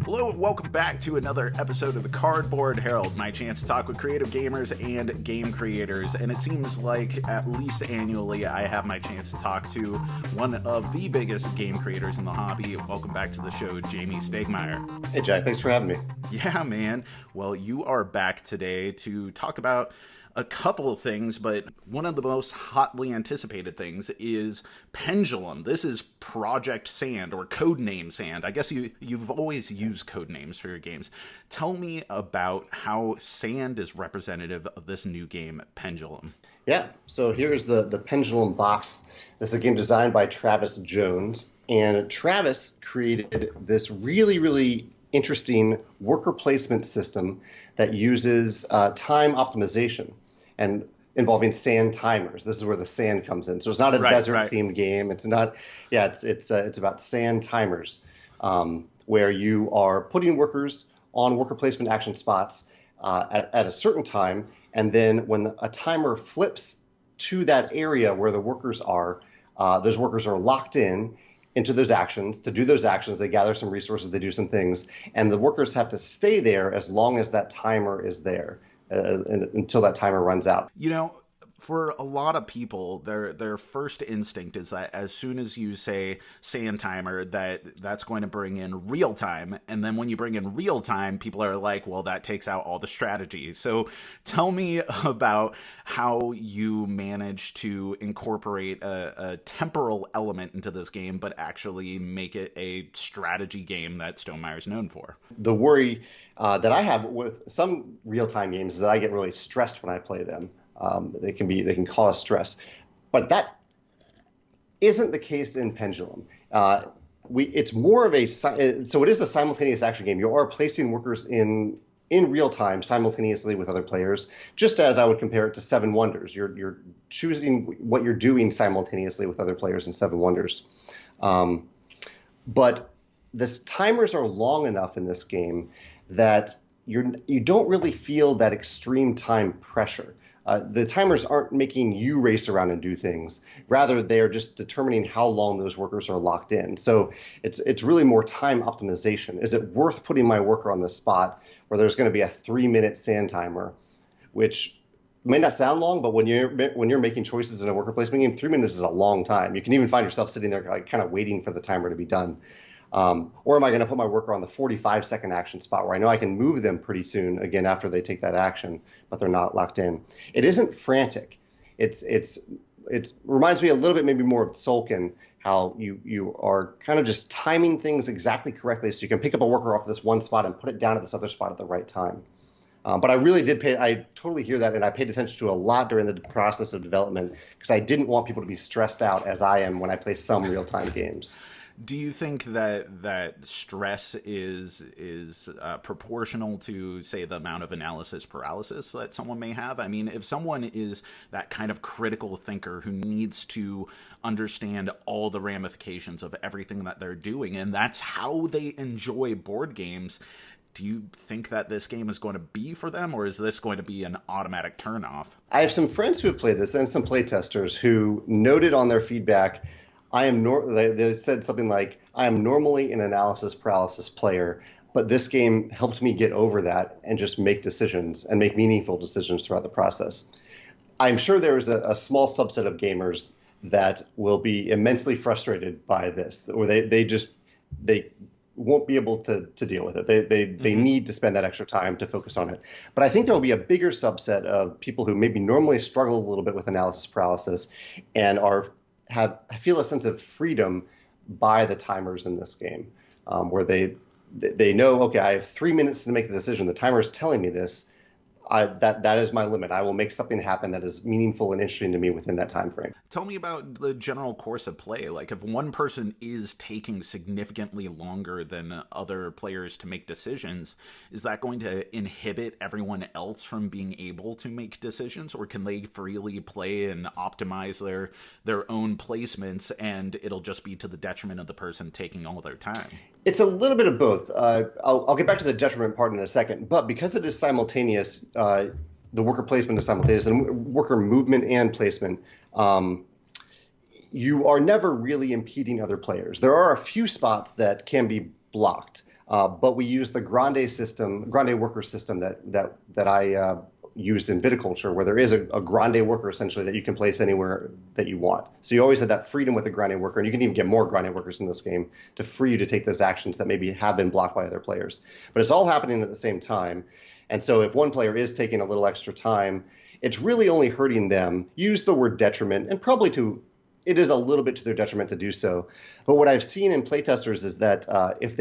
Hello and welcome back to another episode of the Cardboard Herald, my chance to talk with creative gamers and game creators. And it seems like at least annually I have my chance to talk to one of the biggest game creators in the hobby. Welcome back to the show, Jamey Stegmaier. Hey Jack, thanks for having me. Yeah, man. Well, you are back today to talk about a couple of things, but one of the most hotly anticipated things is Pendulum. This is Project Sand, or Codename Sand. I guess you've always used code names for your games. Tell me about how Sand is representative of this new game, Pendulum. Yeah, so here's the Pendulum box. This is a game designed by Travis Jones, and Travis created this really interesting worker placement system that uses time optimization and involving sand timers. This is where the sand comes in. So it's not a desert-themed game. It's not. Yeah, it's about sand timers, where you are putting workers on worker placement action spots at a certain time, and then when a timer flips to that area where the workers are, those workers are locked into those actions. To do those actions, they gather some resources, they do some things, and the workers have to stay there as long as that timer is there. Until that timer runs out. You know, for a lot of people, their first instinct is that as soon as you say sand timer, that's going to bring in real time. And then when you bring in real time, people are like, well, that takes out all the strategy. So tell me about how you manage to incorporate a temporal element into this game, but actually make it a strategy game that Stonemaier is known for. The worry that I have with some real-time games is that I get really stressed when I play them. They can cause stress, but that isn't the case in Pendulum. It's more of so it is a simultaneous action game. You are placing workers in real time simultaneously with other players, just as I would compare it to Seven Wonders. You're choosing what you're doing simultaneously with other players in Seven Wonders, but the timers are long enough in this game that you don't really feel that extreme time pressure. The timers aren't making you race around and do things. Rather, they're just determining how long those workers are locked in. So it's really more time optimization. Is it worth putting my worker on the spot where there's going to be a 3-minute sand timer, which may not sound long, but when you're making choices in a worker placement game, 3 minutes is a long time. You can even find yourself sitting there like kind of waiting for the timer to be done. Or am I going to put my worker on the 45-second action spot where I know I can move them pretty soon, again, after they take that action, but they're not locked in? It isn't frantic. It reminds me a little bit maybe more of Tzolk'in, how you are kind of just timing things exactly correctly so you can pick up a worker off this one spot and put it down at this other spot at the right time. But I really I totally hear that, and I paid attention to a lot during the process of development because I didn't want people to be stressed out as I am when I play some real-time games. Do you think that stress is proportional to, say, the amount of analysis paralysis that someone may have? I mean, if someone is that kind of critical thinker who needs to understand all the ramifications of everything that they're doing, and that's how they enjoy board games, do you think that this game is going to be for them, or is this going to be an automatic turnoff? I have some friends who have played this and some playtesters who noted on their feedback, they said something like, I am normally an analysis paralysis player, but this game helped me get over that and just make decisions and make meaningful decisions throughout the process. I'm sure there is a small subset of gamers that will be immensely frustrated by this, or they won't be able to deal with it. They need to spend that extra time to focus on it. But I think there will be a bigger subset of people who maybe normally struggle a little bit with analysis paralysis and feel a sense of freedom by the timers in this game, where they know, okay, I have 3 minutes to make a decision. The timer is telling me this. That is my limit. I will make something happen that is meaningful and interesting to me within that time frame. Tell me about the general course of play. Like, if one person is taking significantly longer than other players to make decisions, is that going to inhibit everyone else from being able to make decisions, or can they freely play and optimize their own placements, and it'll just be to the detriment of the person taking all their time? It's a little bit of both. I'll get back to the detriment part in a second, but because it is simultaneous, the worker placement is simultaneous, and worker movement and placement, you are never really impeding other players. There are a few spots that can be blocked. But we use the Grande worker system that I used in viticulture, where there is a Grande worker essentially that you can place anywhere that you want. So you always have that freedom with a Grande worker, and you can even get more Grande workers in this game to free you to take those actions that maybe have been blocked by other players. But it's all happening at the same time. And so if one player is taking a little extra time, it's really only hurting them. Use the word detriment, and probably it is a little bit to their detriment to do so. But what I've seen in playtesters is that if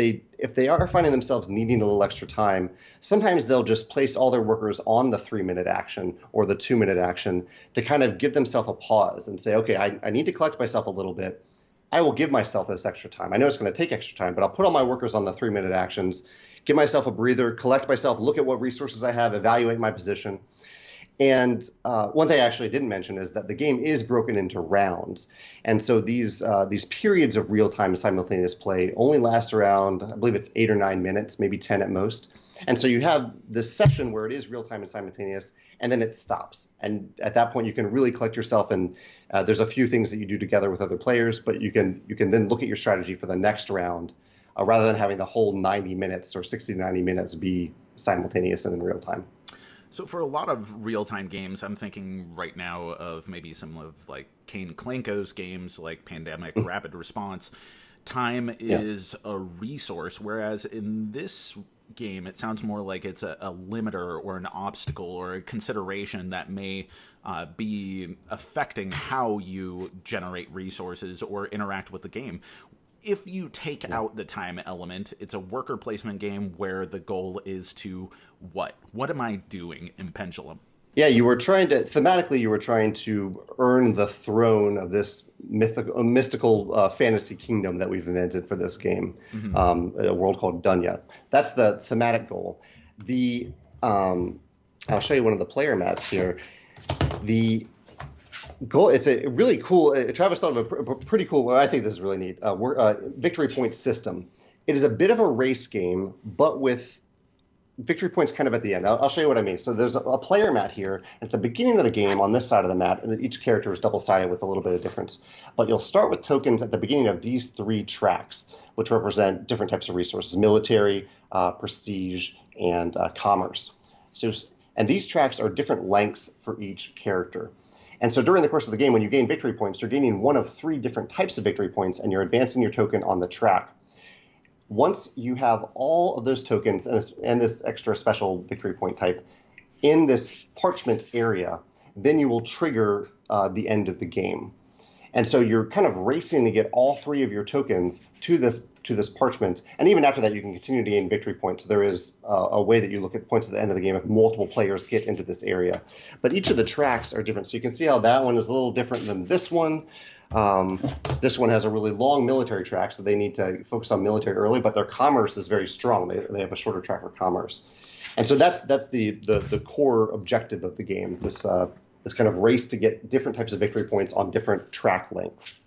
they are finding themselves needing a little extra time, sometimes they'll just place all their workers on the 3-minute action or the 2-minute action to kind of give themselves a pause and say, okay, I need to collect myself a little bit. I will give myself this extra time. I know it's going to take extra time, but I'll put all my workers on the 3-minute actions, give myself a breather, collect myself, look at what resources I have, evaluate my position. And one thing I actually didn't mention is that the game is broken into rounds. And so these periods of real-time and simultaneous play only last around, I believe it's 8 or 9 minutes, maybe 10 at most. And so you have this session where it is real-time and simultaneous, and then it stops. And at that point, you can really collect yourself, and there's a few things that you do together with other players, but you can then look at your strategy for the next round, rather than having the whole 90 minutes or 60 to 90 minutes be simultaneous and in real time. So for a lot of real-time games, I'm thinking right now of maybe some of like Kane Klenko's games like Pandemic, Rapid Response. Time is a resource, whereas in this game, it sounds more like it's a limiter or an obstacle or a consideration that may be affecting how you generate resources or interact with the game. If you take out the time element, it's a worker placement game where the goal is to what? What am I doing in Pendulum? Yeah, thematically, you were trying to earn the throne of this mystical fantasy kingdom that we've invented for this game, a world called Dunya. That's the thematic goal. I'll show you one of the player mats here. The goal, it's a really cool, Travis thought of a pretty cool, well, I think this is really neat, victory point system. It is a bit of a race game, but with victory points kind of at the end. I'll show you what I mean. So there's a player mat here. At the beginning of the game on this side of the mat, and each character is double-sided with a little bit of difference. But you'll start with tokens at the beginning of these 3 tracks, which represent different types of resources: military, prestige, and commerce. And these tracks are different lengths for each character. And so during the course of the game, when you gain victory points, you're gaining one of 3 different types of victory points, and you're advancing your token on the track. Once you have all of those tokens and this extra special victory point type in this parchment area, then you will trigger the end of the game. And so you're kind of racing to get all 3 of your tokens to this parchment. And even after that, you can continue to gain victory points. There is a way that you look at points at the end of the game if multiple players get into this area. But each of the tracks are different. So you can see how that one is a little different than this one. This one has a really long military track, so they need to focus on military early, but their commerce is very strong. They have a shorter track for commerce. And so that's the core objective of the game, this kind of race to get different types of victory points on different track lengths.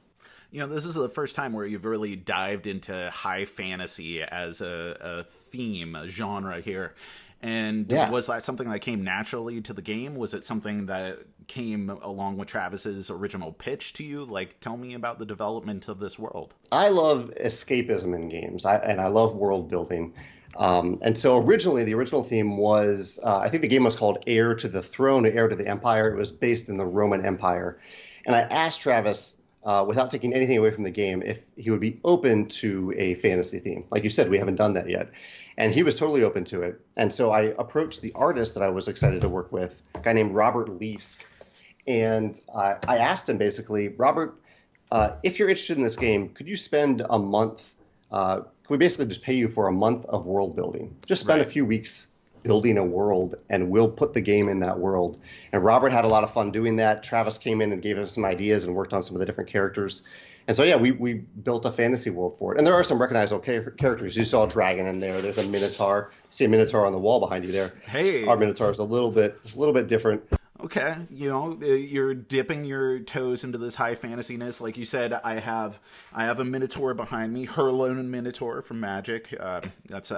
You know, this is the first time where you've really dived into high fantasy as a theme, a genre here. And was that something that came naturally to the game? Was it something that came along with Travis's original pitch to you? Like, tell me about the development of this world. I love escapism in games, and I love world building. And so originally, the original theme was, I think the game was called Heir to the Throne, or Heir to the Empire. It was based in the Roman Empire. And I asked Travis, without taking anything away from the game, if he would be open to a fantasy theme. Like you said, we haven't done that yet. And he was totally open to it. And so I approached the artist that I was excited to work with, a guy named Robert Leask. And I asked him basically, Robert, if you're interested in this game, could you spend a month, could we basically just pay you for a month of world building? Just spend a few weeks building a world, and we'll put the game in that world. And Robert had a lot of fun doing that. Travis came in and gave us some ideas and worked on some of the different characters. And so, yeah, we built a fantasy world for it. And there are some recognizable characters. You saw a dragon in there. There's a minotaur. See a minotaur on the wall behind you there. Hey. Our minotaur is a little bit different. Okay, you know, you're dipping your toes into this high fantasyness. Like you said, I have a Minotaur behind me, Herlone Minotaur from Magic. That's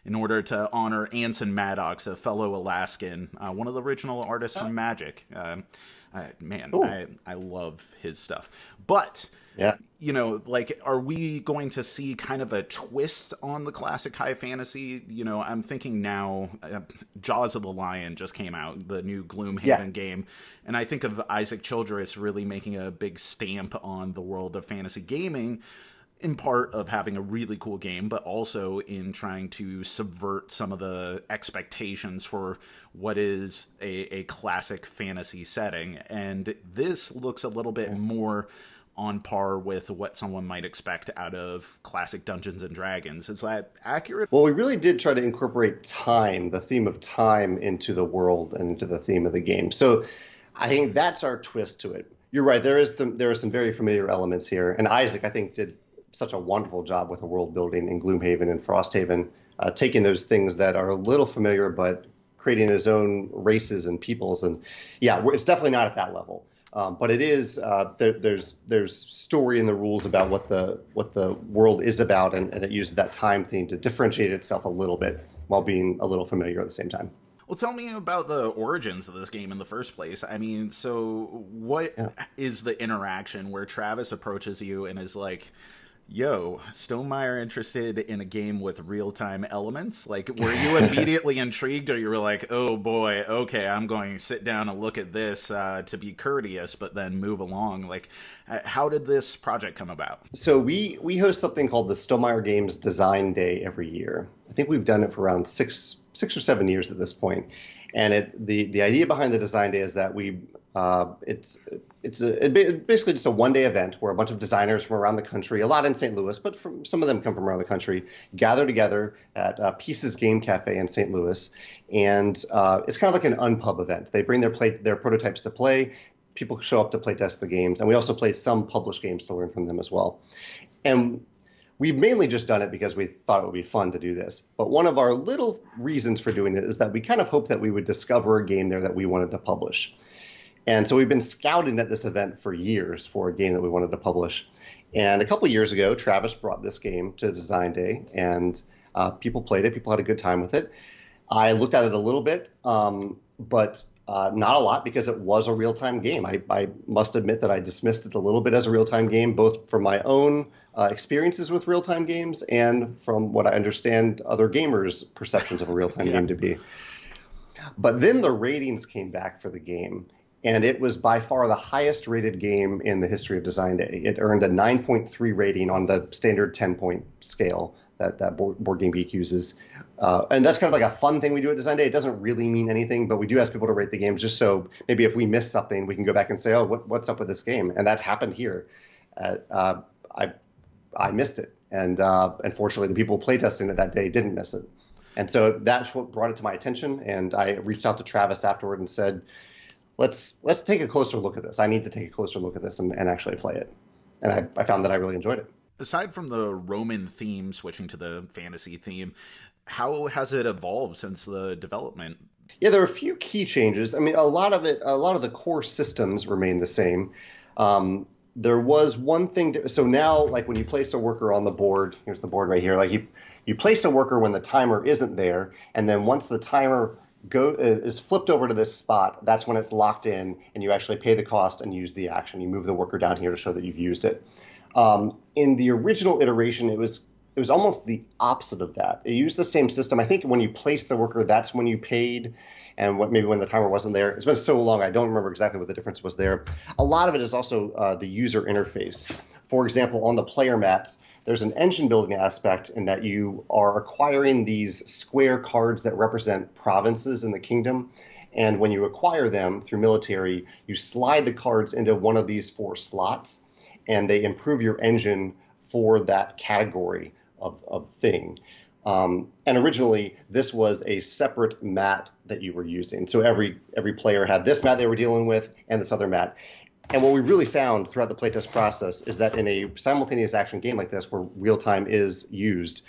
in order to honor Anson Maddox, a fellow Alaskan, one of the original artists from Magic. I love his stuff. But Yeah. You know, like, are we going to see kind of a twist on the classic high fantasy? You know, I'm thinking now, Jaws of the Lion just came out, the new Yeah. Gloomhaven game, and I think of Isaac Childress really making a big stamp on the world of fantasy gaming, in part of having a really cool game, but also in trying to subvert some of the expectations for what is a classic fantasy setting. And this looks a little bit more on par with what someone might expect out of classic Dungeons and Dragons. Is that accurate? Well, we really did try to incorporate time, the theme of time, into the world and into the theme of the game. So I think that's our twist to it. You're right. There are some very familiar elements here, and Isaac, I think, did such a wonderful job with the world building in Gloomhaven and Frosthaven, taking those things that are a little familiar, but creating his own races and peoples. And yeah, it's definitely not at that level. But it is. There's story in the rules about what the world is about, and it uses that time theme to differentiate itself a little bit while being a little familiar at the same time. Well, tell me about the origins of this game in the first place. I mean, so what is the interaction where Travis approaches you and is like, yo, Stonemaier interested in a game with real-time elements? Like, were you immediately intrigued, or you were like, oh boy, okay, I'm going to sit down and look at this to be courteous, but then move along? Like, how did this project come about? So we host something called the Stonemaier Games Design Day every year. I think we've done it for around six or 7 years at this point. And the idea behind the Design Day is that it's basically just a one-day event where a bunch of designers from around the country, a lot in St. Louis, but some of them come from around the country, gather together at Pieces Game Cafe in St. Louis. And it's kind of like an unpub event. They bring their prototypes to play. People show up to play test the games. And we also play some published games to learn from them as well. And we've mainly just done it because we thought it would be fun to do this. But one of our little reasons for doing it is that we kind of hoped that we would discover a game there that we wanted to publish. And so we've been scouting at this event for years for a game that we wanted to publish. And a couple of years ago, Travis brought this game to Design Day, and people played it. People had a good time with it. I looked at it a little bit, but not a lot, because it was a real-time game. I must admit that I dismissed it a little bit as a real-time game, both from my own experiences with real-time games and from what I understand other gamers' perceptions of a real-time game to be. But then the ratings came back for the game, and it was by far the highest rated game in the history of Design Day. It earned a 9.3 rating on the standard 10-point scale that Board Game Geek uses. And that's kind of like a fun thing we do at Design Day. It doesn't really mean anything, but we do ask people to rate the games just so maybe if we miss something, we can go back and say, oh, what's up with this game? And that happened here. I missed it. And unfortunately, the people playtesting it that day didn't miss it. And so that's what brought it to my attention. And I reached out to Travis afterward and said, let's take a closer look at this. I need to take a closer look at this and actually play it. And I found that I really enjoyed it. Aside from the Roman theme switching to the fantasy theme, how has it evolved since the development? Yeah, there are a few key changes. I mean, a lot of the core systems remain the same. There was one thing. So now, like when you place a worker on the board, here's the board right here. Like you place a worker when the timer isn't there, and then once the timer is flipped over to this spot, that's when it's locked in, and you actually pay the cost and use the action. You move the worker down here to show that you've used it. In the original iteration, it was almost the opposite of that. It used the same system. I think when you placed the worker, that's when you paid, and maybe when the timer wasn't there. It's been so long, I don't remember exactly what the difference was there. A lot of it is also the user interface. For example, on the player mats, there's an engine building aspect in that you are acquiring these square cards that represent provinces in the kingdom. And when you acquire them through military, you slide the cards into one of these 4 slots, and they improve your engine for that category of thing. And originally, this was a separate mat that you were using. So every player had this mat they were dealing with and this other mat. And what we really found throughout the playtest process is that in a simultaneous action game like this, where real time is used,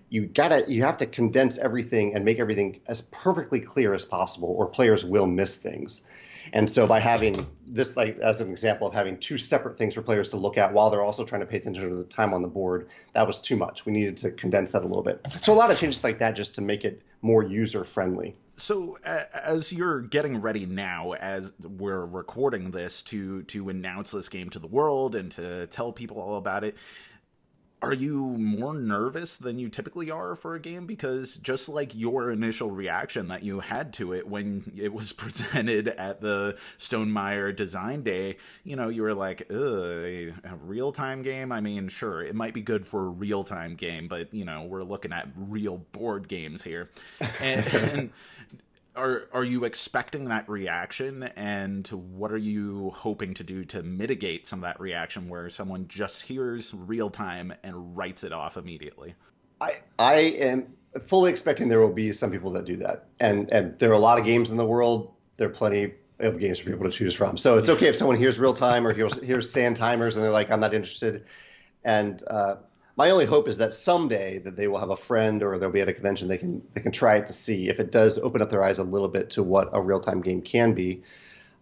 you have to condense everything and make everything as perfectly clear as possible, or players will miss things. And so by having this, like as an example of having 2 separate things for players to look at while they're also trying to pay attention to the time on the board, that was too much. We needed to condense that a little bit. So a lot of changes like that just to make it more user friendly. So as you're getting ready now, as we're recording this to announce this game to the world and to tell people all about it, are you more nervous than you typically are for a game? Because just like your initial reaction that you had to it when it was presented at the Stonemaier Design Day, you were like, ugh, a real-time game? I mean, sure, it might be good for a real-time game, but, we're looking at real board games here. And are you expecting that reaction, and what are you hoping to do to mitigate some of that reaction where someone just hears real time and writes it off immediately? I am fully expecting there will be some people that do that, and there are a lot of games in the world. There are plenty of games for people to choose from. So it's okay if someone hears real time or hears sand timers and they're like, I'm not interested. And my only hope is that someday that they will have a friend or they'll be at a convention they can try it to see if it does open up their eyes a little bit to what a real-time game can be.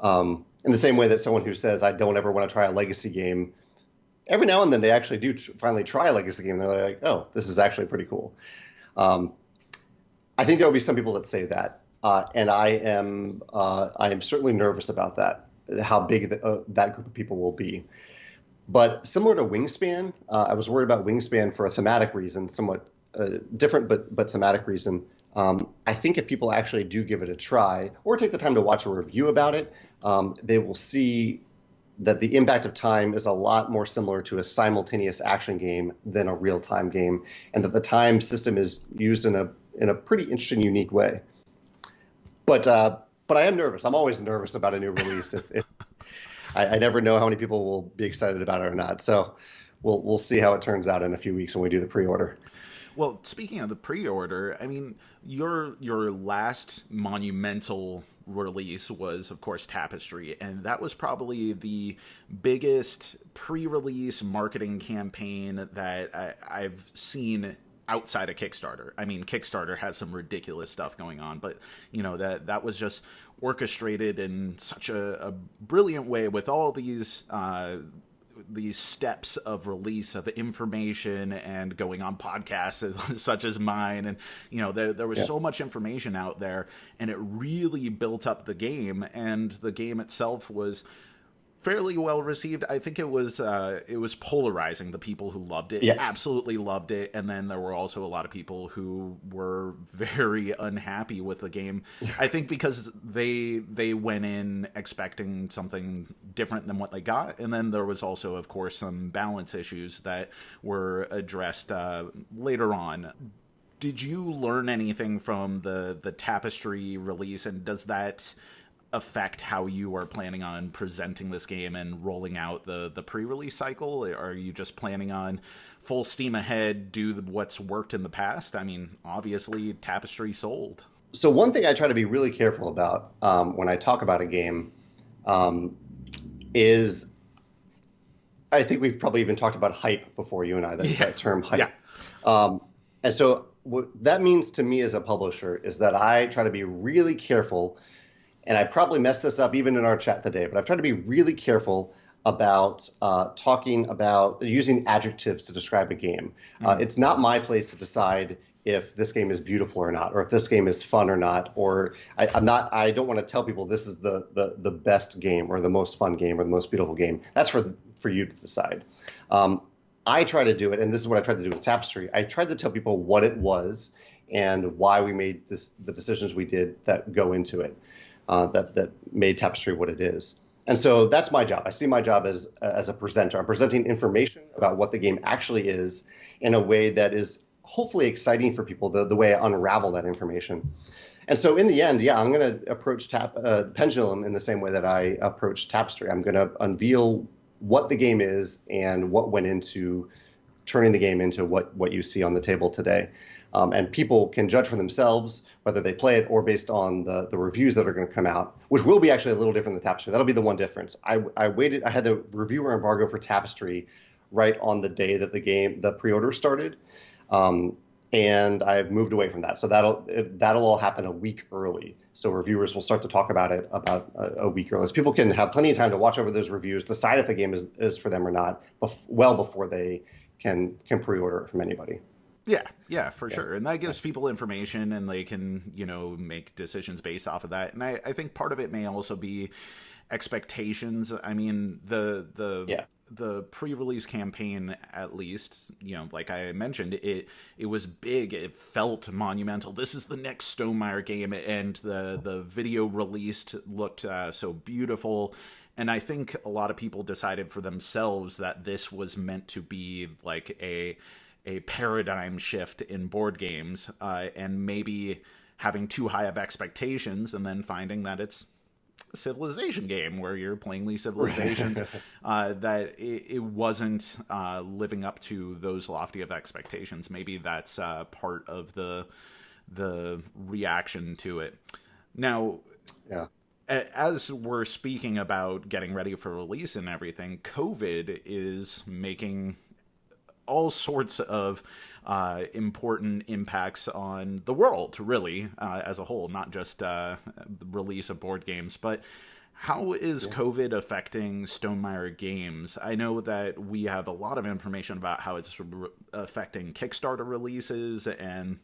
In the same way that someone who says, I don't ever want to try a legacy game, every now and then they actually do finally try a legacy game. They're like, oh, this is actually pretty cool. I think there will be some people that say that. And I am certainly nervous about that, how big that group of people will be. But similar to Wingspan, I was worried about Wingspan for a thematic reason, somewhat different but thematic reason. I think if people actually do give it a try or take the time to watch a review about it, they will see that the impact of time is a lot more similar to a simultaneous action game than a real-time game, and that the time system is used in a pretty interesting, unique way. But I am nervous. I'm always nervous about a new release. If I never know how many people will be excited about it or not. So we'll see how it turns out in a few weeks when we do the pre-order. Well, speaking of the pre-order, I mean, your last monumental release was, of course, Tapestry, and that was probably the biggest pre-release marketing campaign that I've seen outside of Kickstarter. I mean, Kickstarter has some ridiculous stuff going on, but that was just orchestrated in such a brilliant way with all these steps of release of information and going on podcasts such as mine, and there was so much information out there, and it really built up the game, and the game itself was fairly well received. I think it was polarizing. The people who loved it absolutely loved it, and then there were also a lot of people who were very unhappy with the game. I think because they went in expecting something different than what they got, and then there was also, of course, some balance issues that were addressed later on. Did you learn anything from the Tapestry release, and does that affect how you are planning on presenting this game and rolling out the pre-release cycle? Are you just planning on full steam ahead, do what's worked in the past? I mean, obviously Tapestry sold. So one thing I try to be really careful about when I talk about a game is, I think we've probably even talked about hype before, you and I, that term hype. Yeah. And so what that means to me as a publisher is that I try to be really careful, and I probably messed this up even in our chat today, but I've tried to be really careful about talking about using adjectives to describe a game. It's not my place to decide if this game is beautiful or not, or if this game is fun or not, or I don't want to tell people this is the best game or the most fun game or the most beautiful game. That's for you to decide. I try to do it, and this is what I tried to do with Tapestry. I tried to tell people what it was and why we made the decisions we did that go into it. That made Tapestry what it is. And so that's my job. I see my job as a presenter. I'm presenting information about what the game actually is in a way that is hopefully exciting for people, the way I unravel that information. And so in the end, I'm going to approach Pendulum in the same way that I approached Tapestry. I'm going to unveil what the game is and what went into turning the game into what you see on the table today. And people can judge for themselves whether they play it or based on the reviews that are going to come out, which will be actually a little different than Tapestry. That'll be the one difference. I had the reviewer embargo for Tapestry right on the day that the pre-order started, and I've moved away from that. So that'll all happen a week early. So reviewers will start to talk about it about a week early. So people can have plenty of time to watch over those reviews, decide if the game is for them or not, well before they can pre-order it from anybody. Yeah, for sure. And that gives people information and they can, make decisions based off of that. And I think part of it may also be expectations. I mean, the pre-release campaign, at least, like I mentioned, it was big. It felt monumental. This is the next Stonemaier game, and the video released looked so beautiful. And I think a lot of people decided for themselves that this was meant to be like a paradigm shift in board games, and maybe having too high of expectations and then finding that it's a civilization game where you're playing these civilizations, that it wasn't living up to those lofty of expectations. Maybe that's part of the reaction to it. Now, as we're speaking about getting ready for release and everything, COVID is making all sorts of important impacts on the world, really, as a whole, not just the release of board games. But how is COVID affecting Stonemaier games? I know that we have a lot of information about how it's affecting Kickstarter releases, and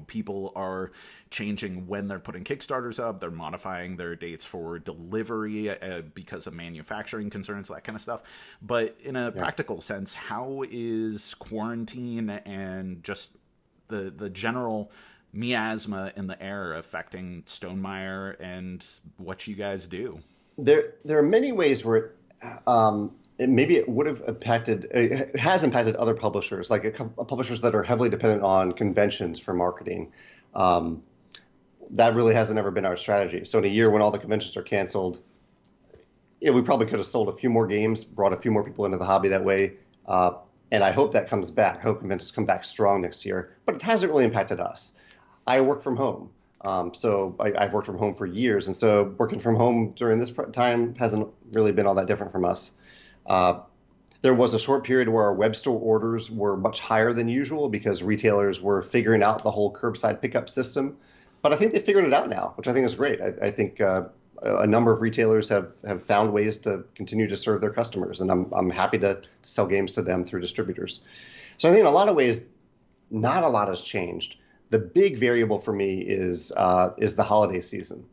people are changing when they're putting Kickstarters up. They're modifying their dates for delivery because of manufacturing concerns, that kind of stuff. But in a practical sense, how is quarantine and just the general miasma in the air affecting Stonemaier and what you guys do? There are many ways where maybe it would have impacted, it has impacted other publishers, like publishers that are heavily dependent on conventions for marketing. That really hasn't ever been our strategy. So in a year when all the conventions are canceled, we probably could have sold a few more games, brought a few more people into the hobby that way. And I hope that comes back. I hope conventions come back strong next year. But it hasn't really impacted us. I work from home. So I've worked from home for years. And so working from home during this time hasn't really been all that different from us. There was a short period where our web store orders were much higher than usual because retailers were figuring out the whole curbside pickup system. But I think they figured it out now, which I think is great. I think a number of retailers have found ways to continue to serve their customers, and I'm happy to sell games to them through distributors. So I think in a lot of ways, not a lot has changed. The big variable for me is the holiday season,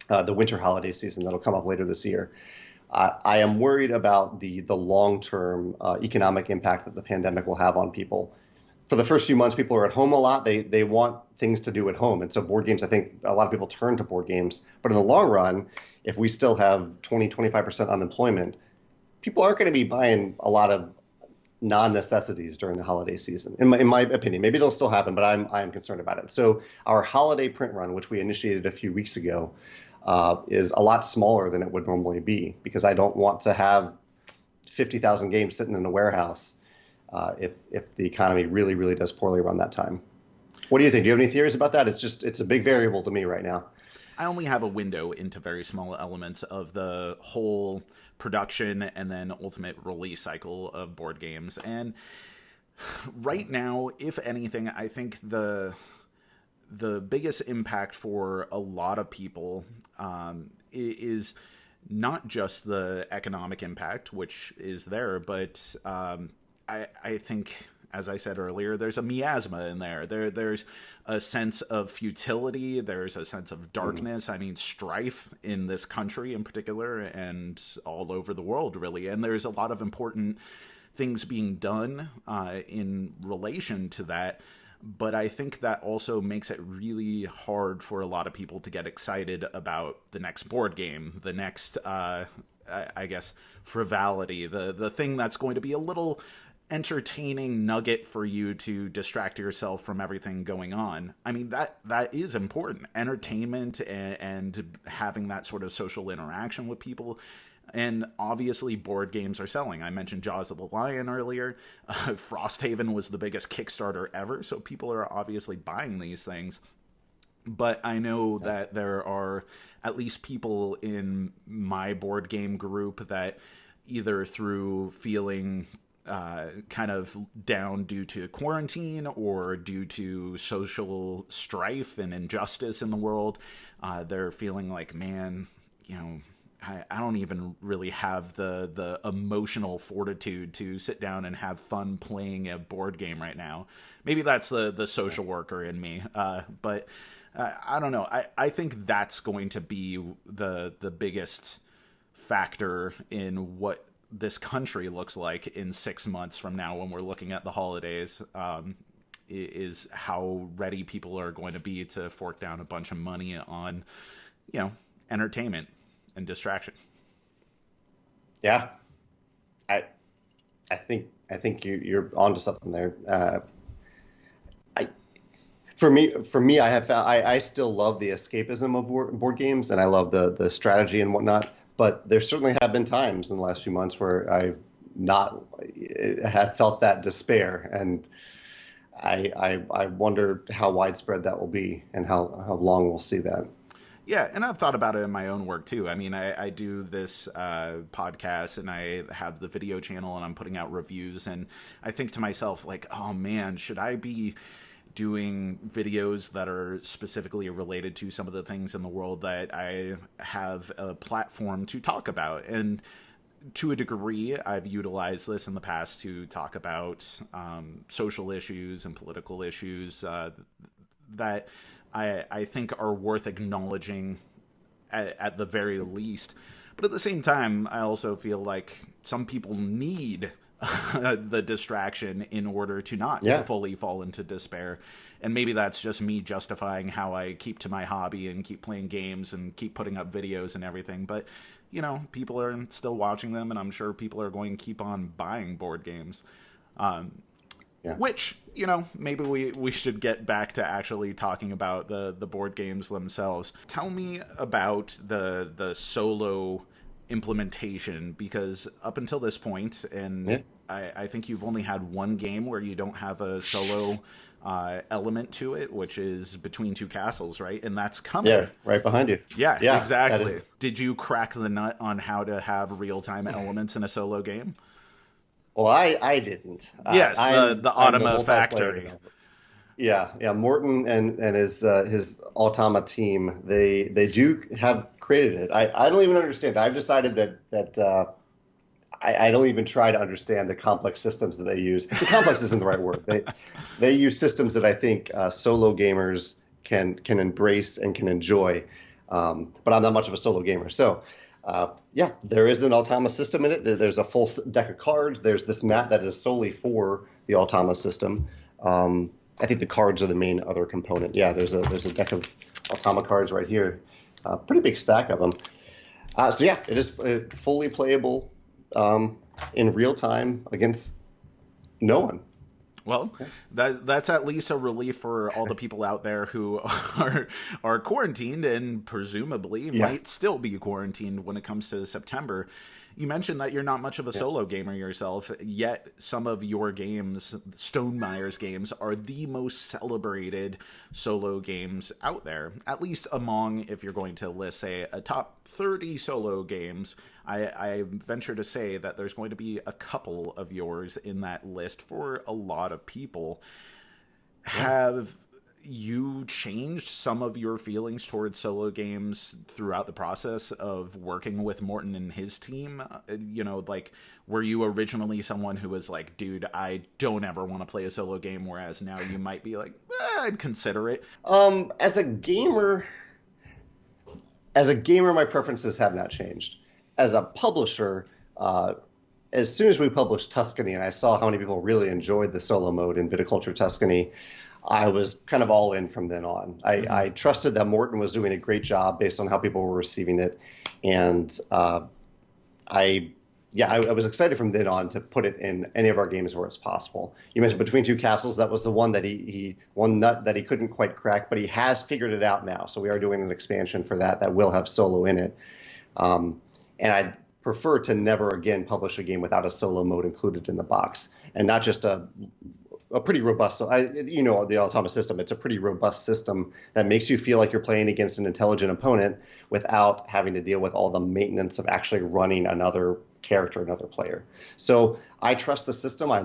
the winter holiday season that'll come up later this year. I am worried about the long-term economic impact that the pandemic will have on people. For the first few months, people are at home a lot. They want things to do at home. And so board games, I think a lot of people turn to board games. But in the long run, if we still have 20-25% unemployment, people aren't going to be buying a lot of non-necessities during the holiday season, in my opinion. Maybe it'll still happen, but I'm concerned about it. So our holiday print run, which we initiated a few weeks ago, is a lot smaller than it would normally be, because I don't want to have 50,000 games sitting in a warehouse if the economy really, really does poorly around that time. What do you think? Do you have any theories about that? It's a big variable to me right now. I only have a window into very small elements of the whole production and then ultimate release cycle of board games. And right now, if anything, I think the biggest impact for a lot of people is not just the economic impact, which is there, but I think, as I said earlier, there's a miasma in there. There's a sense of futility. There's a sense of darkness. I mean, strife in this country in particular and all over the world, really. And there's a lot of important things being done in relation to that. But I think that also makes it really hard for a lot of people to get excited about the next board game, the next, I guess, frivolity, the thing that's going to be a little entertaining nugget for you to distract yourself from everything going on. I mean, that is important. Entertainment and having that sort of social interaction with people. And obviously board games are selling. I mentioned Jaws of the Lion earlier. Frosthaven was the biggest Kickstarter ever, so people are obviously buying these things. But I know that there are at least people in my board game group that either through feeling kind of down due to quarantine or due to social strife and injustice in the world, they're feeling like, man, I don't even really have the emotional fortitude to sit down and have fun playing a board game right now. Maybe that's the social worker in me, but I don't know. I think that's going to be the biggest factor in what this country looks like in 6 months from now when we're looking at the holidays. Is how ready people are going to be to fork down a bunch of money on, entertainment and distraction. Yeah, I think you're onto something there. For me, I have found I still love the escapism of board games, and I love the strategy and whatnot. But there certainly have been times in the last few months where I've not have felt that despair, and I wonder how widespread that will be and how long we'll see that. Yeah, and I've thought about it in my own work too. I mean, I do this podcast and I have the video channel and I'm putting out reviews, and I think to myself, like, oh man, should I be doing videos that are specifically related to some of the things in the world that I have a platform to talk about? And to a degree, I've utilized this in the past to talk about social issues and political issues that I think are worth acknowledging at the very least. But at the same time, I also feel like some people need the distraction in order to not fully fall into despair. And maybe that's just me justifying how I keep to my hobby and keep playing games and keep putting up videos and everything. But, people are still watching them, and I'm sure people are going to keep on buying board games. Which, maybe we should get back to actually talking about the board games themselves. Tell me about the solo implementation, because up until this point, and I think you've only had one game where you don't have a solo element to it, which is Between Two Castles, right? And that's coming. Yeah, right behind you. Yeah, exactly. Did you crack the nut on how to have real-time elements in a solo game? Well, I didn't. Yes, the Automa Factory. Yeah. Morton and his Automa team, they do have created it. I don't even understand. I've decided that I don't even try to understand the complex systems that they use. The complex isn't the right word. They use systems that I think solo gamers can embrace and can enjoy. But I'm not much of a solo gamer, so. There is an Automa system in it. There's a full deck of cards. There's this mat that is solely for the Automa system. I think the cards are the main other component. Yeah, there's a deck of Automa cards right here. Pretty big stack of them. It is fully playable in real time against no one. Well, that's at least a relief for all the people out there who are quarantined and presumably might still be quarantined when it comes to September. You mentioned that you're not much of a solo gamer yourself, yet some of your games, Stonemeier's games, are the most celebrated solo games out there, at least among, if you're going to list, say, a top 30 solo games. I venture to say that there's going to be a couple of yours in that list for a lot of people. Have you changed some of your feelings towards solo games throughout the process of working with Morton and his team? Were you originally someone who was like, dude, I don't ever want to play a solo game, whereas now you might be like, I'd consider it? As a gamer, my preferences have not changed. As a publisher, as soon as we published Tuscany and I saw how many people really enjoyed the solo mode in Viticulture Tuscany, I was kind of all in from then on. I trusted that Morton was doing a great job based on how people were receiving it. And I was excited from then on to put it in any of our games where it's possible. You mentioned Between Two Castles. That was the one that one nut that he couldn't quite crack, but he has figured it out now. So we are doing an expansion for that will have solo in it. And I'd prefer to never again publish a game without a solo mode included in the box, and not just a pretty robust. The Automa system. It's a pretty robust system that makes you feel like you're playing against an intelligent opponent without having to deal with all the maintenance of actually running another character, another player. So I trust the system. I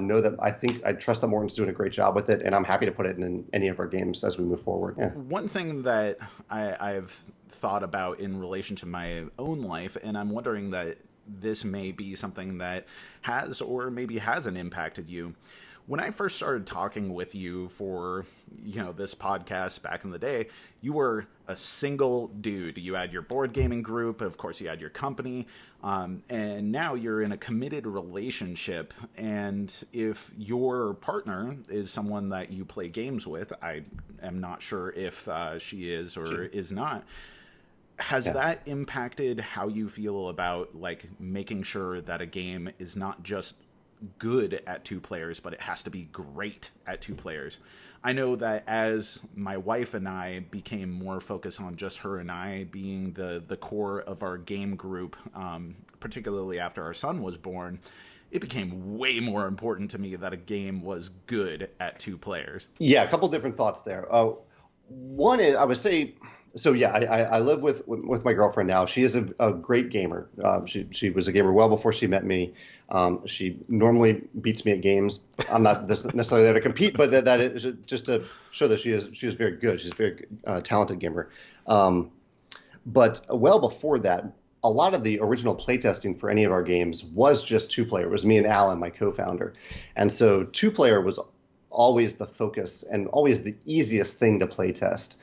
trust that Morton's doing a great job with it, and I'm happy to put it in any of our games as we move forward. Yeah. One thing that I've thought about in relation to my own life, and I'm wondering that this may be something that has or maybe hasn't impacted you. When I first started talking with you for, this podcast back in the day, you were a single dude. You had your board gaming group, of course you had your company, and now you're in a committed relationship. And if your partner is someone that you play games with, I am not sure if she is or is not. Has that impacted how you feel about making sure that a game is not just good at two players, but it has to be great at two players? I know that as my wife and I became more focused on just her and I being the core of our game group, particularly after our son was born, it became way more important to me that a game was good at two players. Yeah, a couple different thoughts there. One is, I would say, so yeah, I live with my girlfriend now. She is a great gamer. She was a gamer well before she met me. She normally beats me at games. I'm not necessarily there to compete, but that is just to show that she is very good. She's a very talented gamer. But well before that, a lot of the original playtesting for any of our games was just two-player. It was me and Alan, my co-founder. And so two-player was always the focus and always the easiest thing to playtest.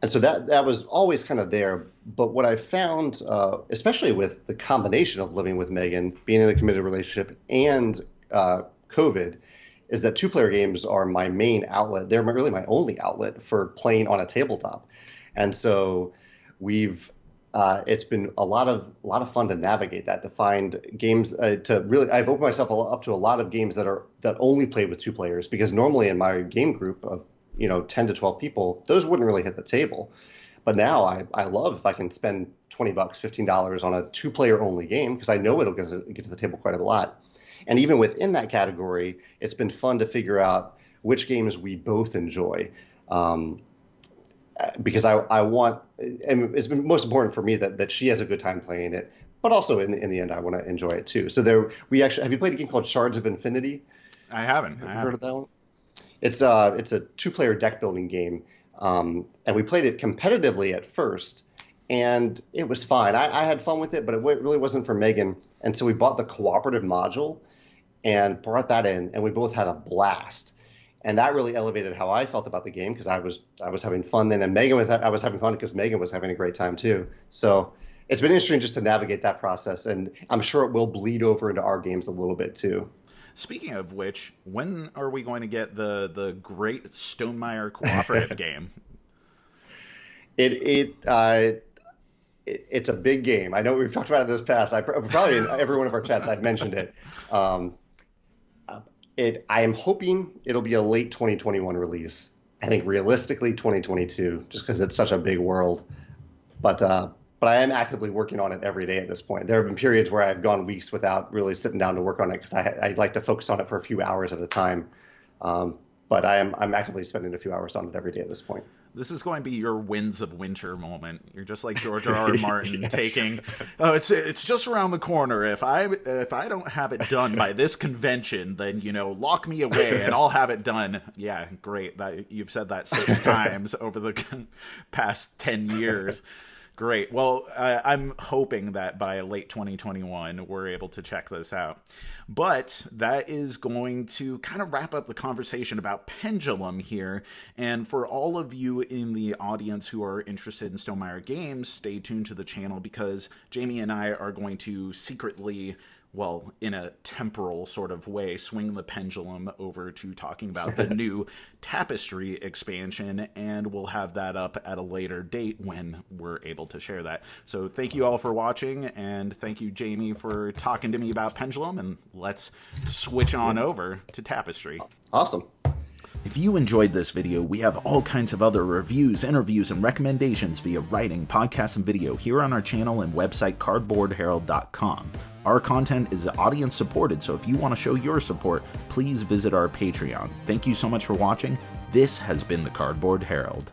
And so that was always kind of there. But what I found, especially with the combination of living with Megan, being in a committed relationship, and COVID, is that two-player games are my main outlet. They're really my only outlet for playing on a tabletop. And so it's been a lot of fun to navigate that, to find games I've opened myself up to a lot of games that only play with two players, because normally in my game group of 10 to 12 people, those wouldn't really hit the table. But now I love if I can spend $20, $15 on a two-player only game, because I know it'll get to the table quite a lot. And even within that category, it's been fun to figure out which games we both enjoy. Because I want, and it's been most important for me that she has a good time playing it, but also in the end, I want to enjoy it too. So have you played a game called Shards of Infinity? I haven't. Have you heard of that one? It's a two-player deck building game, and we played it competitively at first, and it was fine. I had fun with it, but it really wasn't for Megan, and so we bought the cooperative module and brought that in, and we both had a blast. And that really elevated how I felt about the game, because I was having fun then, and I was having fun because Megan was having a great time too. So it's been interesting just to navigate that process, and I'm sure it will bleed over into our games a little bit too. Speaking of which, when are we going to get the great Stonemaier cooperative game? It's a big game. I know we've talked about it in this past. Probably in every one of our chats I've mentioned it. I am hoping it'll be a late 2021 release. I think realistically 2022, just because it's such a big world. But I am actively working on it every day at this point. There have been periods where I've gone weeks without really sitting down to work on it, because I like to focus on it for a few hours at a time. But I'm actively spending a few hours on it every day at this point. This is going to be your Winds of Winter moment. You're just like George R.R. Martin taking, it's just around the corner. If I don't have it done by this convention, then lock me away and I'll have it done. Yeah, great. You've said that 6 times over the past 10 years. Great. Well, I'm hoping that by late 2021, we're able to check this out. But that is going to kind of wrap up the conversation about Pendulum here. And for all of you in the audience who are interested in Stonemaier games, stay tuned to the channel, because Jamey and I are going to secretly, well, in a temporal sort of way, swing the pendulum over to talking about the new Tapestry expansion, and we'll have that up at a later date when we're able to share that. So thank you all for watching, and thank you, Jamey, for talking to me about Pendulum, and let's switch on over to Tapestry. Awesome. If you enjoyed this video, we have all kinds of other reviews, interviews, and recommendations via writing, podcasts, and video here on our channel and website cardboardherald.com. Our content is audience supported, so if you want to show your support, please visit our Patreon. Thank you so much for watching. This has been the Cardboard Herald.